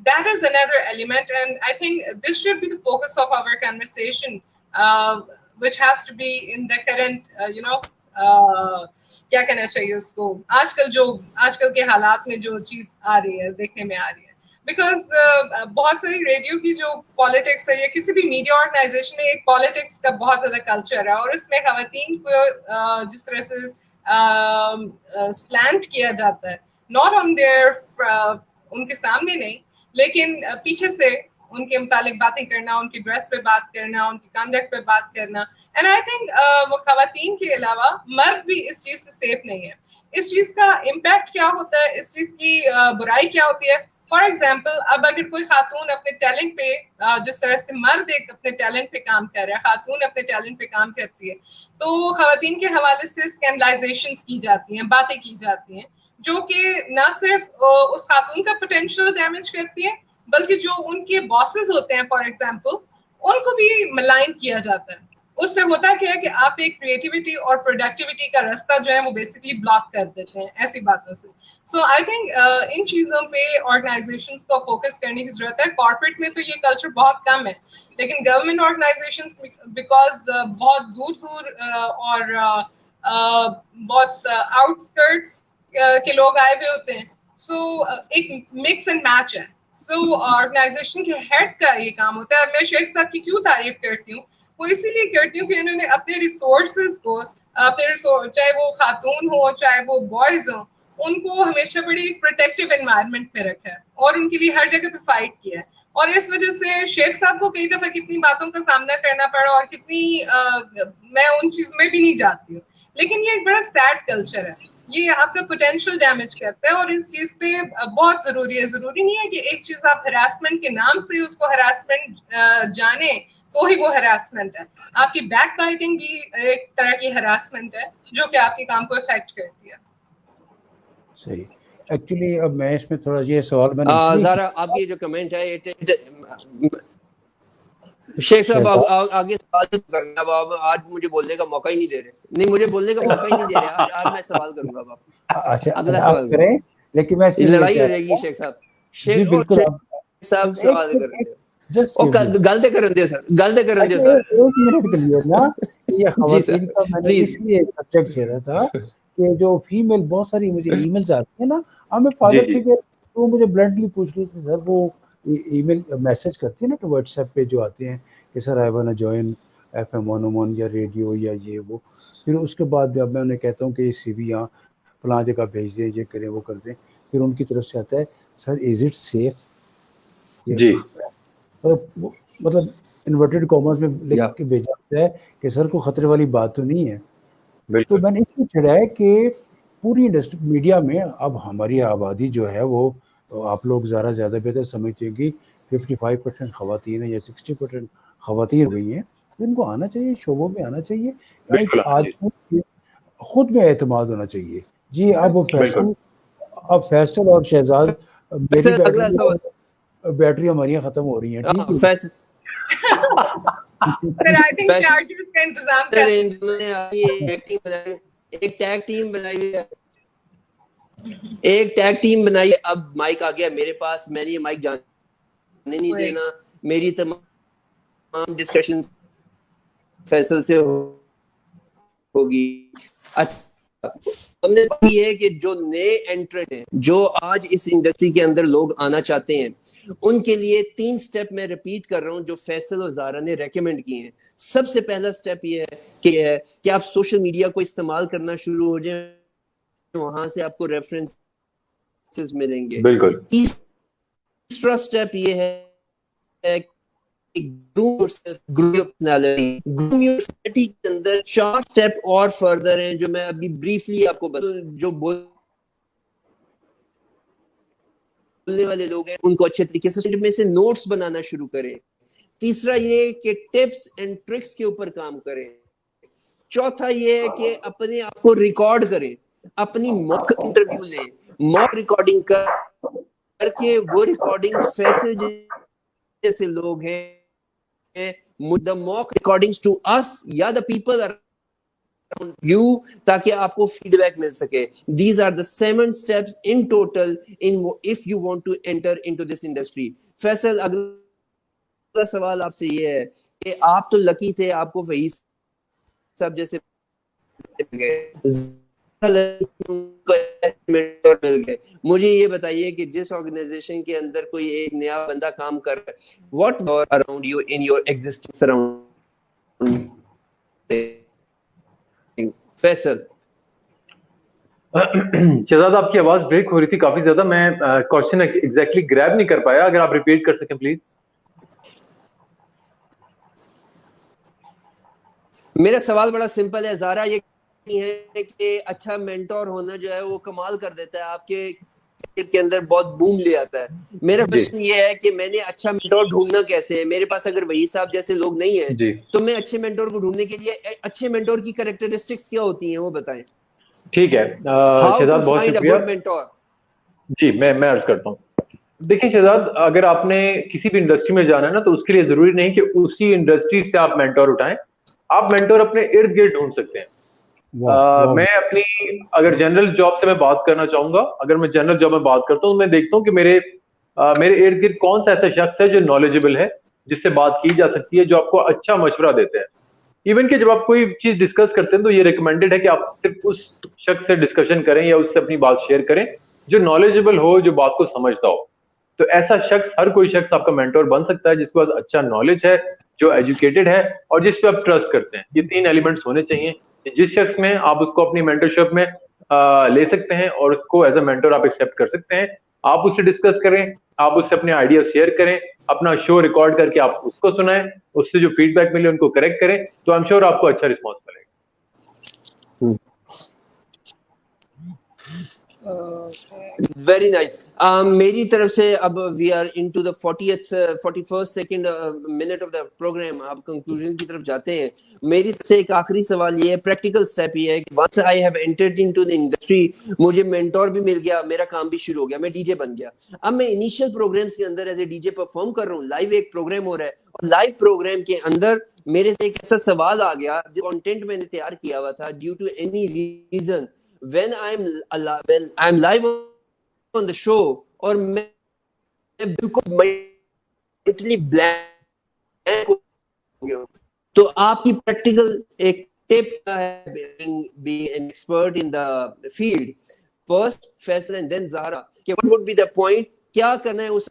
Speaker 3: that is another element, and I think this should be the focus of our conversation, which has to be in the current کیا کہنا چاہیے اس کو آج کل کے حالات میں جو چیز آ رہی ہے دیکھنے میں آ رہی ہے. بیکاز بہت ساری ریڈیو کی جو پالیٹکس ہے یا کسی بھی میڈیا آرگنائزیشن میں ایک پالیٹکس کا بہت زیادہ کلچر ہے, اور اس میں خواتین کو جس طرح سے سلانٹ کیا جاتا ہے, ناٹ آن دیئر ان کے سامنے نہیں لیکن پیچھے سے ان کے متعلق باتیں کرنا, ان کی ڈریس پہ بات کرنا, ان کی کنڈکٹ پہ بات کرنا. اینڈ آئی تھنک وہ خواتین کے علاوہ مرد بھی اس چیز سے سیف نہیں ہے. اس چیز کا امپیکٹ کیا ہوتا ہے, اس چیز کی برائی کیا ہوتی ہے. فار ایگزامپل, اب اگر کوئی خاتون اپنے ٹیلنٹ پہ, جس طرح سے مرد ایک اپنے ٹیلنٹ پہ کام کر رہا ہے, خاتون اپنے ٹیلنٹ پہ کام کرتی ہے, تو خواتین کے حوالے سے اسکینڈلائزیشنز کی جاتی ہیں, باتیں کی جاتی ہیں, جو کہ نہ صرف اس خاتون کا پوٹینشیل ڈیمیج کرتی ہے بلکہ جو ان کے باسز ہوتے ہیں فار ایگزامپل, ان کو بھی ملائن کیا جاتا ہے. اس سے ہوتا کیا ہے کہ آپ ایک کریٹیوٹی اور پروڈکٹیوٹی کا راستہ جو ہے وہ بیسکلی بلاک کر دیتے ہیں ایسی باتوں سے. سو آئی تھنک ان چیزوں پہ آرگنائزیشنس کو فوکس کرنے کی ضرورت ہے. کارپوریٹ میں تو یہ کلچر بہت کم ہے, لیکن گورنمنٹ آرگنائزیشنس بیکاز بہت دور اور بہت آؤٹسکرٹس کے لوگ آئے ہوئے ہوتے ہیں, سو ایک مکس اینڈ میچ ہے. سو آرگنائزیشن کے ہیڈ کا یہ کام ہوتا ہے. میں شیخ صاحب کی کیوں تعریف کرتی ہوں, وہ اسی لیے کرتی ہوں کہ انہوں نے اپنے ریسورسز کو, چاہے وہ خاتون ہو چاہے وہ بوائز ہوں, ان کو ہمیشہ بڑی پروٹیکٹیو انوائرمنٹ میں رکھا ہے اور ان کے لیے ہر جگہ پہ فائٹ کیا ہے. اور اس وجہ سے شیخ صاحب کو کئی دفعہ کتنی باتوں کا سامنا کرنا پڑا, اور کتنی میں ان چیزوں میں بھی نہیں جاتی ہوں, لیکن یہ ایک بڑا سیڈ کلچر ہے. یہ آپ کا پوٹینشیل ڈیمیج کرتا ہے, اور اس چیز پہ بہت ضروری ہے. ضروری نہیں ہے کہ ایک چیز آپ ہراسمنٹ کے نام سے اس کو ہراسمنٹ جانیں تو ہی وہ ہراسمنٹ ہے. آپ کی بیک بائٹنگ بھی ایک طرح کی ہراسمنٹ ہے جو کہ آپ کے کام کو افیکٹ کرتی ہے.
Speaker 1: صحیح. ایکچولی اب میں اس میں تھوڑا یہ سوال میں
Speaker 2: زارا آپ کی جو کمنٹ ہے شیخ صاحب آگے سوال کرنا, اب آج مجھے بولنے کا موقع ہی نہیں دے رہے. نہیں, مجھے بولنے کا موقع ہی نہیں دے رہے. آج میں سوال کروں گا.
Speaker 1: اچھا
Speaker 2: اگلا سوال
Speaker 1: کریں, لیکن میں
Speaker 2: لڑائی ہو جائے گی شیخ صاحب.
Speaker 1: جی بالکل
Speaker 2: صاحب سوال کریں گل تے کرن دے سر, گل تے کرن دے سر.
Speaker 1: ایک منٹ کے لیے نا, یہ خواتین کا میں نے اس لیے سبجیکٹ چھیڑا تھا کہ جو فیمیل بہت ساری مجھے ای میلز آتی ہیں نا, ہمیں فادر فگر, تو مجھے بلنٹلی پوچھ رہی تھی سر, وہ ای میل میسج کرتی ہے نا واٹس ایپ پہ جو آتے ہیں کہ سر آئی وانا جوائن ایف ایم 101 یا ریڈیو یا یہ وہ. پھر اس کے بعد جب میں انہیں کہتا ہوں کہ یہ سی وی یہاں فلاں جگہ بھیج دیں, یہ کریں وہ کر دیں, پھر ان کی طرف سے آتا ہے سر از اٹ سیف.
Speaker 4: جی
Speaker 1: مطلب انورٹڈ کامرس میں لکھ کے بھیجا جاتا ہے کہ سر کو خطرے والی بات تو نہیں ہے. تو میں نے اس کو چھڑا ہے کہ پوری انڈسٹری میڈیا میں اب ہماری آبادی جو ہے وہ آپ لوگ زیادہ بہتر سمجھتے ہیں کہ 55% خواتین ہیں یا 60% خواتین ہو گئی ہیں, تو ان کو آنا چاہیے, شعبوں میں آنا چاہیے. آج خود میں اعتماد ہونا چاہیے. جی اب فیصل اور شہزاد بیٹری ہماری ختم ہو رہی ہیں, ٹھیک ہے.
Speaker 2: ایک ٹیگ ٹیم بنائی. اب مائک آ گیا میرے پاس, میں نے یہ مائک جانے نہیں دینا. میری تمام ڈسکشن فیصل سے ہوگی. اچھا, ہم نے یہ ہے کہ جو نئے انٹرنٹ ہیں, جو آج اس انڈسٹری کے اندر لوگ آنا چاہتے ہیں, ان کے لیے 3 سٹیپ میں ریپیٹ کر رہا ہوں جو فیصل اور زارا نے ریکمینڈ کیے ہیں. سب سے پہلا سٹیپ یہ ہے کہ آپ سوشل میڈیا کو استعمال کرنا شروع ہو جائیں, وہاں سے آپ کو ریفرنسز ملیں گے.
Speaker 4: بالکل.
Speaker 2: تیسرا سٹیپ یہ ہے گروم یور پرسنالٹی کے اندر 4 سٹیپ اور فردر ہیں جو میں ابھی بریفلی آپ کو جو بولنے والے لوگ ہیں ان کو اچھے طریقے سے میں سے نوٹس بنانا شروع کریں. تیسرا یہ کہ ٹپس اینڈ ٹرکس کے اوپر کام کریں. چوتھا یہ ہے کہ اپنے آپ کو ریکارڈ کریں, اپنی موک انٹرویو لیں, موک ریکارڈنگ کر کے وہ ریکارڈنگ فیصل جیسے لوگ ہیں the mock recordings to us, yeah, the people you تاکہ آپ کو فیڈ بیک مل سکے. These are the 7 steps in total if you want to enter into this industry. Faisal اگلا سوال آپ سے یہ ہے کہ آپ تو لکی تھے, آپ کو وہی سب جیسے مل گئے. مجھے یہ بتائیے کہ جس آرگنائزیشن کے اندر کوئی ایک نیا بندہ کام کر رہا ہے, what was around you in your existing surrounding? Faisal
Speaker 4: Shahzad آپ کی آواز بریک ہو رہی تھی کافی زیادہ, میں کوشچن ایگزیکٹلی گریب نہیں کر پایا, اگر آپ ریپیٹ کر سکیں پلیز.
Speaker 2: میرا سوال بڑا سمپل ہے زارا, یہ ہے کہ اچھا مینٹور ہونا جو ہے وہ کمال کر دیتا ہے, آپ کے اندر بہت بوم لے آتا ہے. میرا کوشچن یہ ہے کہ میں نے اچھا مینٹور ڈھونڈنا کیسے ہے؟ میرے پاس اگر وہی صاحب جیسے لوگ نہیں ہیں تو میں اچھے مینٹور کو ڈھونڈنے کے لیے اچھے مینٹور کی کریکٹرسٹکس کیا ہوتی ہیں وہ بتائیں.
Speaker 4: ٹھیک ہے شہزاد, بہت شکریہ. جی میں عرض کرتا ہوں. دیکھیں شہزاد, اگر آپ نے کسی بھی انڈسٹری میں جانا ہے نا تو اس کے لیے ضروری نہیں کہ اسی انڈسٹری سے آپ مینٹور اٹھائیں, آپ مینٹور اپنے ارد گرد ڈھونڈ سکتے ہیں. میں اپنی اگر جنرل جاب سے میں بات کرنا چاہوں گا, اگر میں جنرل جاب میں بات کرتا ہوں تو میں دیکھتا ہوں کہ میرے ارد گرد کون سا ایسا شخص ہے جو نالجبل ہے, جس سے بات کی جا سکتی ہے, جو آپ کو اچھا مشورہ دیتے ہیں. ایون کہ جب آپ کوئی چیز ڈسکس کرتے ہیں تو یہ ریکمینڈیڈ ہے کہ آپ صرف اس شخص سے ڈسکشن کریں یا اس سے اپنی بات شیئر کریں جو نالجبل ہو, جو بات کو سمجھتا ہو. تو ایسا شخص, ہر کوئی شخص آپ کا مینٹور بن سکتا ہے جس کے پاس اچھا نالج ہے, جو ایجوکیٹڈ ہے اور جس پہ آپ ٹرسٹ کرتے ہیں. یہ 3 ایلیمنٹس ہونے چاہیے. جس شخص میں آپ اس کو اپنی مینٹرشپ میں لے سکتے ہیں اور اس کو ایز اے مینٹور آپ ایکسیپٹ کر سکتے ہیں, آپ اس سے ڈسکس کریں, آپ اس سے اپنے آئیڈیا شیئر کریں, اپنا شو ریکارڈ کر کے آپ اس کو سنائیں, اس سے جو فیڈ بیک ملے ان کو کریکٹ کریں, تو آئی ایم شیور آپ کو اچھا رسپانس ملے گا.
Speaker 2: Very nice. میری طرف سے اب وی آر ان ٹو دا 41st minute of the programme, آپ کنکلوژن کی طرف جاتے ہیں. میری طرف سے ایک آخری سوال یہ ہے, پریکٹیکل اسٹیپ یہ ہے کہ once I have entered into the industry, مجھے مینٹور بھی مل گیا, میرا کام بھی شروع ہو گیا, میں ڈی جے بن گیا. اب میں انیشیل پروگرامس کے اندر as a D J perform کر رہا ہوں, لائیو ایک پروگرام ہو رہا ہے, اور لائیو پروگرام کے اندر میرے سے ایک ایسا سوال آ گیا جو کانٹینٹ میں نے تیار کیا ہوا تھا, due to any reason when I'm live on the show اور میں بالکل mentally blank ہو گیا ہوں, تو آپ کی پریکٹیکل ایک ٹپ ہے being an expert in the field, first Faisal and then Zahra, کہ what would be the point, کیا کرنا ہے اس.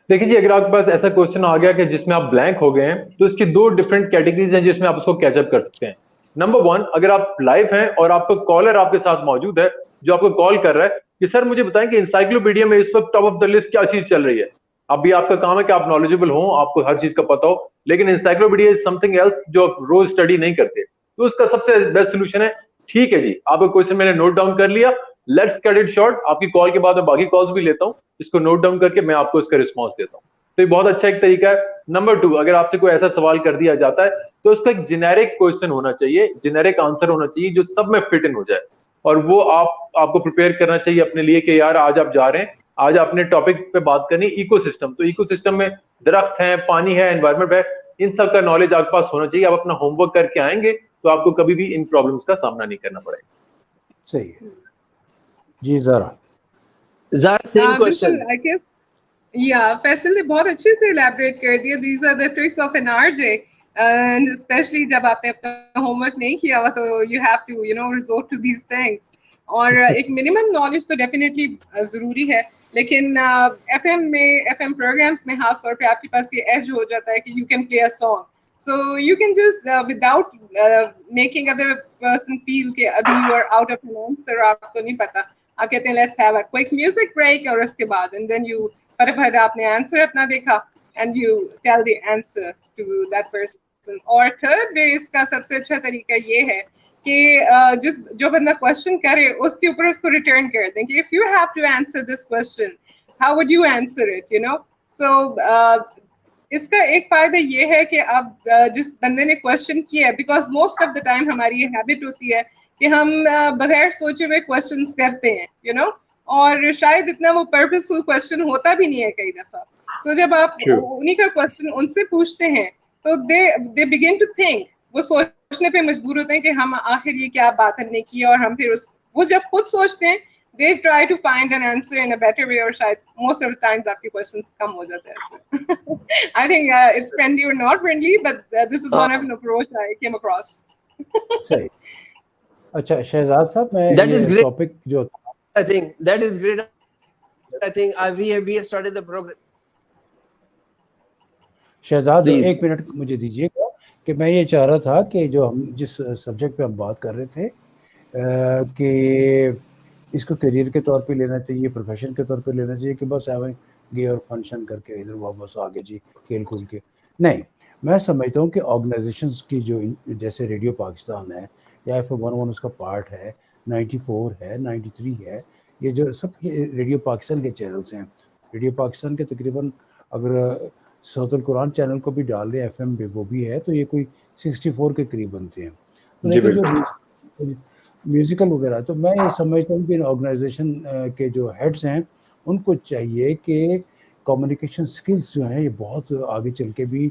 Speaker 4: دیکھیے جی, اگر آپ کے پاس ایسا کوشچن آ گیا کہ جس میں آپ بلینک ہو گئے ہیں, تو اس کی 2 ڈفرنٹ کیٹیگریز ہیں جس میں آپ اس کو کیچ اپ کر سکتے ہیں. نمبر 1, اگر آپ لائیو ہیں اور آپ کا کالر آپ کے ساتھ موجود ہے جو آپ کو کال کر رہا ہے کہ سر مجھے بتائیں کہ انسائکلوپیڈیا میں اس وقت ٹاپ آف دا لسٹ کیا چیز چل رہی ہے. ابھی آپ کا کام ہے کہ آپ نالجبل ہوں, آپ کو ہر چیز کا پتا ہو, لیکن انسائکلوپیڈیا از سم تھنگ ایلس جو آپ روز اسٹڈی نہیں کرتے. تو اس کا سب سے بیسٹ سولوشن ہے, ٹھیک ہے جی آپ کا کوشچن میں نے نوٹ ڈاؤن کر لیا, لیٹس کٹ اٹ شارٹ. آپ کی کال کے بعد میں باقی کالز بھی لیتا ہوں, اس کو نوٹ ڈاؤن کر کے میں آپ کو اس کا رسپانس دیتا ہوں. تو یہ بہت اچھا ایک طریقہ ہے. نمبر 2, اگر آپ سے کوئی ایسا سوال کر دیا جاتا ہے تو اس کا ایک جنیرک کوشچن ہونا چاہیے, جنیرک آنسر ہونا چاہیے جو سب میں فٹ ان ہو جائے, اور وہ آپ کو پریپیئر کرنا چاہیے اپنے لیے کہ یار آج آپ جا رہے ہیں, آج آپ نے ٹاپک پہ بات کرنی ایکو سسٹم. تو ایکو سسٹم میں درخت ہیں, پانی ہے, انوائرمنٹ ہے, ان سب کا نالج آپ کے پاس ہونا چاہیے. آپ اپنا ہوم ورک کر کے آئیں گے تو آپ کو کبھی بھی ان پرابلمس کا سامنا نہیں کرنا پڑے گا.
Speaker 1: صحیح ہے جی. ذرا
Speaker 2: سیم کوشچن.
Speaker 3: فیصل نے بہت اچھے سے الیبریٹ کر دیا. These are the tricks of an RJ, and specially جب آپ نے اپنا ہوم ورک نہیں کیا ہوا تو you have to resort to these things. اور ایک منیمم نالج تو ڈیفینیٹلی ضروری ہے, لیکن ایف ایم پروگرامس میں خاص طور پہ آپ کے پاس یہ ایج ہو جاتا ہے کہ you can play a song, so you can just without making other person feel کہ ابھی you are out of an answer, آپ کو نہیں پتا, آپ کہتے ہیں let's have a quick music break, اور اس کے بعد اینڈ دین یو فٹافٹ آپ نے آنسر اپنا دیکھا and you tell the answer to that person. اور تھرڈ بیس کا سب سے اچھا طریقہ یہ ہے کہ جو بندہ کوشچن کرے اس کے اوپر اس کو ریٹرن کر دیں کہ if you have to answer this question how would you answer it, so اس کا ایک فائدہ یہ ہے کہ اب جس بندے نے کوشچن کیا ہے, because most of the time ہماری یہ ہیبٹ ہوتی ہے کہ ہم بغیر سوچے ہوئے کوشچنس کرتے ہیں, اور شاید اتنا وہ پرپسفل کوشچن ہوتا بھی نہیں ہے کئی دفعہ. سو جب آپ انہیں کا کوشچن ان سے پوچھتے ہیں تو they begin to think وہ سوچنے پہ مجبور ہوتے ہیں کہ ہم آخر یہ کیا بات ہم نے کی, اور ہم پھر وہ جب خود سوچتے ہیں they try to find an answer in a better way, اور شاید most of the times آپ کے questions کم ہو جاتے ہیں. I think it's friendly or not friendly, but this is one of an approach I came across.
Speaker 1: صحیح. اچھا شہزاد صاحب, میں یہ ٹاپک جو
Speaker 2: I think that is great. I think we have started the program.
Speaker 1: Shahzad ایک minute مجھے دیجیے گا کہ میں یہ چاہ رہا تھا کہ جو ہم جس سبجیکٹ پہ ہم بات کر رہے تھے کہ اس کو کیریئر کے طور پہ لینا چاہیے, پروفیشن کے طور پہ لینا چاہیے کہ بس ایویں گے اور فنکشن کر کے ادھر واپس آگے جی کھیل کود کے. نہیں, میں سمجھتا ہوں کہ آرگنائزیشنس کی جو جیسے ریڈیو پاکستان ہے یا FM 101 اس کا پارٹ ہے, 94 ہے, 93 ہے, یہ جو سب ریڈیو پاکستان کے چینلس ہیں. ریڈیو پاکستان کے تقریباً اگر صوت القرآن چینل کو بھی ڈال دیں FM پہ وہ بھی ہے تو یہ کوئی 64 کے قریب بنتے ہیں. تو لیکن جو میوزیکل وغیرہ, تو میں یہ سمجھتا ہوں کہ ان آرگنائزیشن کے جو ہیڈس ہیں ان کو چاہیے کہ کمیونیکیشن سکلز جو ہیں یہ بہت آگے چل کے بھی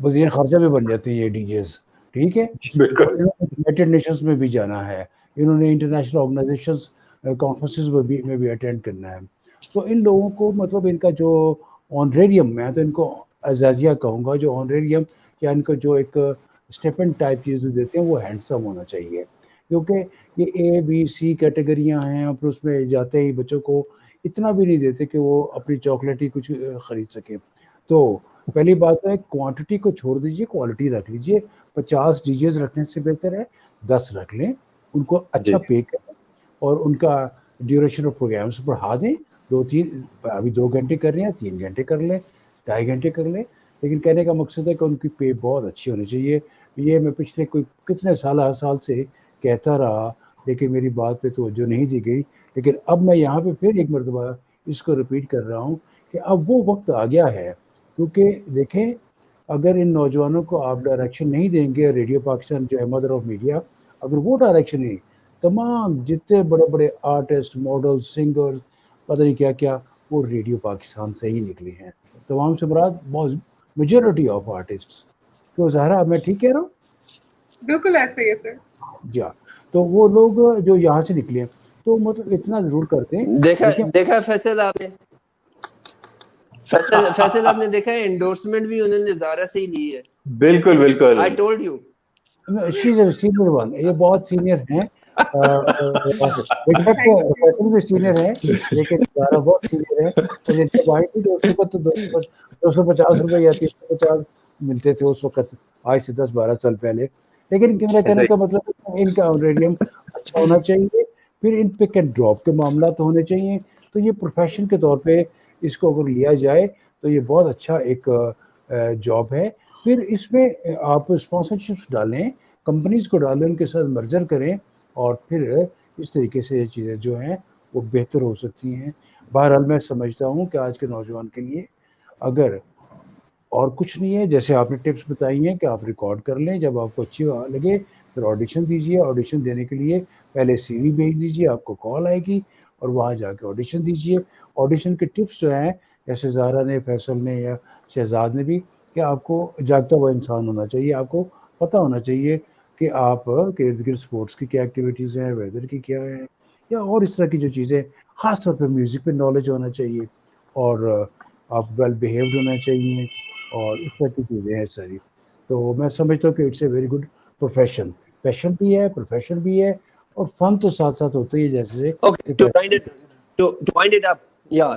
Speaker 1: وزیر خارجہ بھی بن جاتے ہیں یہ ڈی جیز, ٹھیک ہے. یونائٹڈ نیشنز میں بھی جانا ہے, انہوں نے انٹرنیشنل آرگنائزیشنز کانفرنسز میں بھی اٹینڈ کرنا ہے. تو ان لوگوں کو مطلب ان کا جو آنریریم, میں تو ان کو اعزازیہ کہوں گا, جو آنریریم یا ان کا جو ایک اسٹیپن ٹائپ چیزیں دیتے ہیں وہ ہینڈسم ہونا چاہیے, کیونکہ یہ ABC کیٹیگریاں ہیں اور پھر اس میں جاتے ہی بچوں کو اتنا بھی نہیں دیتے کہ وہ اپنی چاکلیٹ ہی کچھ خرید سکیں. تو پہلی بات ہے کوانٹٹی کو چھوڑ دیجئے, کوالٹی رکھ لیجئے. 50 DJs رکھنے سے بہتر ہے 10 رکھ لیں, ان کو اچھا پے کریں اور ان کا ڈیوریشن آف پروگرامس بڑھا دیں. 2-3 ابھی 2 گھنٹے کر رہے ہیں 3 گھنٹے کر لیں, 2.5 گھنٹے کر لیں, لیکن کہنے کا مقصد ہے کہ ان کی پے بہت اچھی ہونی چاہیے. یہ میں پچھلے کوئی کتنے سال سے کہتا رہا لیکن میری بات پہ توجہ نہیں دی گئی, لیکن اب میں یہاں پہ پھر ایک مرتبہ اس کو ریپیٹ کر رہا ہوں کہ اب وہ وقت آ گیا ہے. کیونکہ دیکھیں اگر ان نوجوانوں کو آپ ڈائریکشن نہیں دیں گے, ریڈیو پاکستان جو ہے مدر آف میڈیا, اگر وہ ڈائریکشن نہیں, تمام جتنے بڑے بڑے آرٹسٹ, ماڈل, سنگرز, پتہ نہیں کیا کیا, وہ ریڈیو پاکستان سے ہی نکلے ہیں. تمام سے مراد میجورٹی آف آرٹسٹ. تو زہرا میں ٹھیک کہہ رہا ہوں؟
Speaker 3: بالکل ایسے ہی ہے سر.
Speaker 1: جی, تو وہ لوگ جو یہاں سے نکلے ہیں تو مطلب اتنا ضرور کرتے ہیں.
Speaker 2: دیکھا فیصل آپ نے, فیصل آپ نے دیکھا ہے انڈورسمنٹ بھی انہوں نے زارا سے ہی لی ہے.
Speaker 4: بالکل بالکل,
Speaker 2: I told you.
Speaker 1: She's a senior one. یہ بہت سینئر ہیں, فیصل بھی سینئر ہے لیکن زارا بہت سینئر ہے. اور یہ جب آئی تھی تو اس وقت تو 250 روپے یا 350 ملتے تھے اس وقت, آج سے 10-12 سال پہلے. لیکن میرا کہنے کا مطلب ان کا آنریریم اچھا ہونا چاہیے, پھر ان پک اینڈ ڈراپ کے معاملات ہونے چاہیے. تو یہ پروفیشن کے طور پہ اس کو اگر لیا جائے تو یہ بہت اچھا ایک جاب ہے. پھر اس میں آپ اسپانسرشپس ڈالیں, کمپنیز کو ڈالیں, ان کے ساتھ مرجر کریں, اور پھر اس طریقے سے یہ چیزیں جو ہیں وہ بہتر ہو سکتی ہیں. بہرحال میں سمجھتا ہوں کہ آج کے نوجوان کے لیے اگر اور کچھ نہیں ہے, جیسے آپ نے ٹپس بتائی ہیں کہ آپ ریکارڈ کر لیں, جب آپ کو اچھی لگے پھر آڈیشن دیجیے. آڈیشن دینے کے لیے پہلے CV بھیج دیجیے, آپ کو کال آئے گی اور وہاں جا کے آڈیشن دیجیے. آڈیشن کے ٹپس جو ہیں جیسے زہرا نے, فیصل نے یا شہزاد نے بھی, کہ آپ کو جاگتا ہوا انسان ہونا چاہیے, آپ کو پتہ ہونا چاہیے کہ آپ کے ارد گرد اسپورٹس کی کیا ایکٹیویٹیز ہیں, ویدر کی کیا ہے, یا اور اس طرح کی جو چیزیں, خاص طور پہ میوزک پہ نالج ہونا چاہیے, اور آپ ویل بیہیوڈ ہونا چاہیے, اور اس طرح کی چیزیں ہیں ساری. تو میں سمجھتا ہوں کہ it's a very good profession. Passion بھی ہے, پروفیشن بھی ہے, اور فن تو ساتھ ساتھ ہوتا ہی ہے. جیسے
Speaker 2: to wind it up, yeah.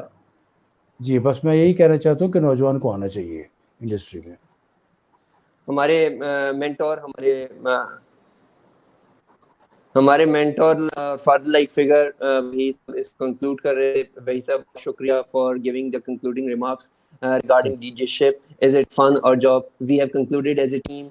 Speaker 1: جی, بس میں یہی کہنا چاہتا ہوں کہ نوجوان کو آنا چاہیے انڈسٹری میں.
Speaker 2: ہمارے مینٹور فادر لائک فگر بھی اس کنکلوڈ کر رہے. بھائی صاحب شکریہ for giving the concluding remarks regarding DJship. Is it fun or job? We have concluded as a team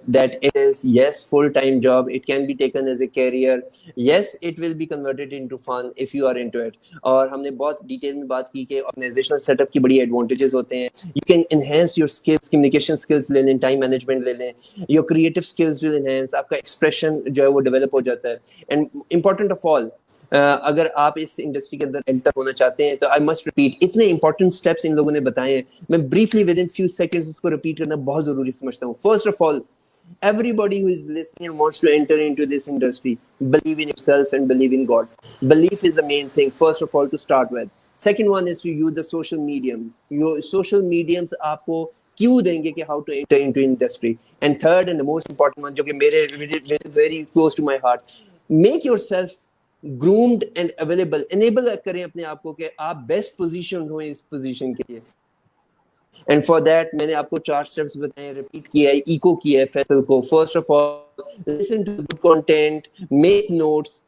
Speaker 2: that it is, yes, full-time job. It can be taken as a career. Yes, it will be converted into fun if you are into it. اور ہم نے بہت detail میں بات کی کہ organisational set up کی بڑی ایڈوانٹیجز ہوتے ہیں. You can enhance your skills, communication skills لے لیں, ٹائم مینجمنٹ لے لیں, your creative skills will enhance, آپ کا ایکسپریشن جو ہے وہ ڈیولپ ہو جاتا ہے. And important of all, اگر آپ اس انڈسٹری کے اندر انٹر ہونا چاہتے ہیں تو آئی مسٹ ریپیٹ اتنے امپورٹنٹ اسٹیپس ان لوگوں نے بتائے ہیں, میں briefly with in few seconds اس کو ریپیٹ کرنا بہت ضروری سمجھتا ہوں. First of all, everybody who is listening and wants to enter into this industry, believe in yourself and believe in God. Belief is the main thing, first of all, to start with. Second one is to use the social medium. Your social mediums آپ کو کیوں دیں گے کہ how to enter into industry. And third and the most important one, جو کہ میرے very close to my heart, make yourself groomed and available. Enable کریں اپنے آپ کو کہ آپ بیسٹ پوزیشن ہوں اس پوزیشن کے لیے. اینڈ فار دیٹ میں نے آپ کو 4 اسٹیپس بتائے, ریپیٹ کیا ہے, ایکو کیا ہے فیصل کو. First of all, listen to good content, make notes,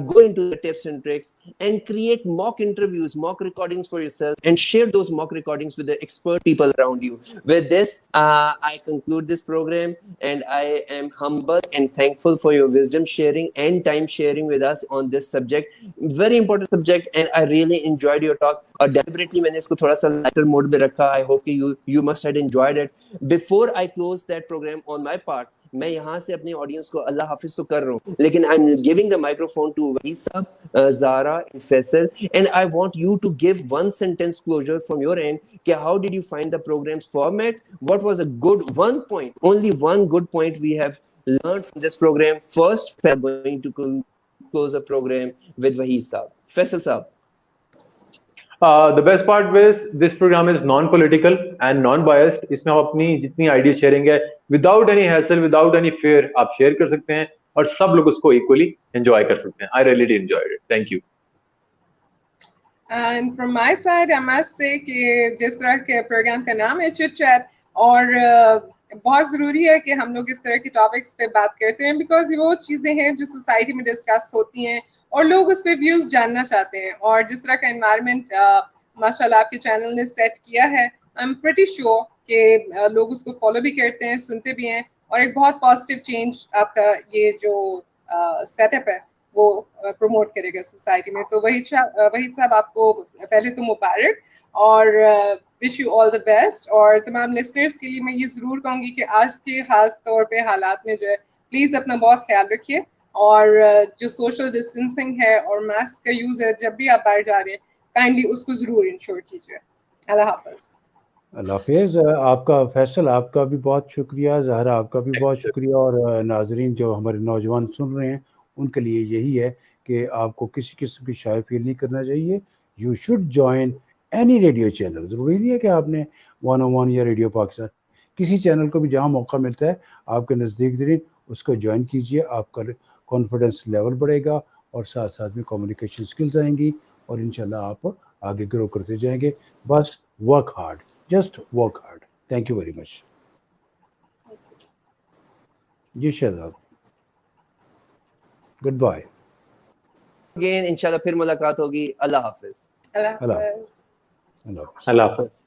Speaker 2: go into the tips and tricks and create mock interviews, mock recordings for yourself and share those mock recordings with the expert people around you. With this, I conclude this program and I am humble and thankful for your wisdom sharing and time sharing with us on this subject. Very important subject and I really enjoyed your talk. اور deliberately میں نے اس کو تھوڑا سا lighter mode میں رکھا. I hope you must have enjoyed it. Before I close that program on my part, میں یہاں سے اپنی آڈینس کو اللہ حافظ تو کر رہا ہوں, لیکن I am giving the microphone to Waheed Sahib, Zara and Faisal, and I want you to give one sentence closure from your end کہ how did you find the program's format, what was a good one point, only one good point we have learned from this program. First, we are going to close the program with Wahid Saab. Faisal Saab.
Speaker 4: The best part is this program is non-political and non-biased. اس میں آپ اپنی جتنی idea sharing ہے without any hassle, without any fear آپ share کر سکتے ہیں اور سب لوگ اس کو equally enjoy کر سکتے ہیں. I really enjoyed it. Thank you.
Speaker 3: And from my side, I must say کہ جس طرح کے پروگرام کا نام ہے چٹ چیٹ, اور بہت ضروری ہے کہ ہم لوگ اس طرح کے ٹاپکس پہ بات کرتے ہیں, بیکاز یہ وہ چیزیں ہیں جو سوسائٹی میں ڈسکس ہوتی ہیں اور لوگ اس پہ ویوز جاننا چاہتے ہیں. اور جس طرح کا انوائرمنٹ ماشاء اللہ آپ کے چینل نے سیٹ کیا ہے, آئی ایم پریٹی شیور کہ لوگ اس کو فالو بھی کرتے ہیں, سنتے بھی ہیں, اور ایک بہت پازیٹیو چینج آپ کا یہ جو سیٹ اپ ہے وہ پروموٹ کرے گا سوسائٹی میں. تو وحید صاحب آپ کو پہلے تو مبارک اور wish you all the best. اور تمام لسنرس کے لیے میں یہ ضرور کہوں گی کہ آج کے خاص طور پہ حالات میں جو ہے پلیز اپنا بہت خیال رکھیے, اور جو سوشل ڈسٹینسنگ ہے اور ماسک کا یوز ہے جب بھی آپ باہر جا رہے ہیں کائنڈلی اس کو ضرور انشور کیجیے. اللہ حافظ.
Speaker 1: اللہ حافظ. آپ کا فیصل, آپ کا بھی بہت شکریہ. زہرا, آپ کا بھی بہت شکریہ. اور ناظرین جو ہمارے نوجوان سن رہے ہیں ان کے لیے یہی ہے کہ آپ کو کسی قسم کی شائع فیل نہیں کرنا چاہیے. You should join any radio channel. ضروری نہیں ہے کہ آپ نے 101 یا ریڈیو پاکستان, کسی چینل کو بھی جہاں موقع ملتا ہے آپ کے نزدیک ترین اس کو جوائن کیجیے. آپ کا کانفیڈنس لیول بڑھے گا اور ساتھ ساتھ میں کمیونیکیشن اسکلز آئیں گی اور انشاءاللہ آپ آگے گرو کرتے جائیں گے. بس work hard, just work hard. Thank you very much. جی شہزاد, گڈ بائے.
Speaker 2: Again, انشاءاللہ پھر ملاقات ہوگی. اللہ حافظ.
Speaker 3: اللہ حافظ.
Speaker 1: اللہ حافظ.
Speaker 4: اللہ حافظ.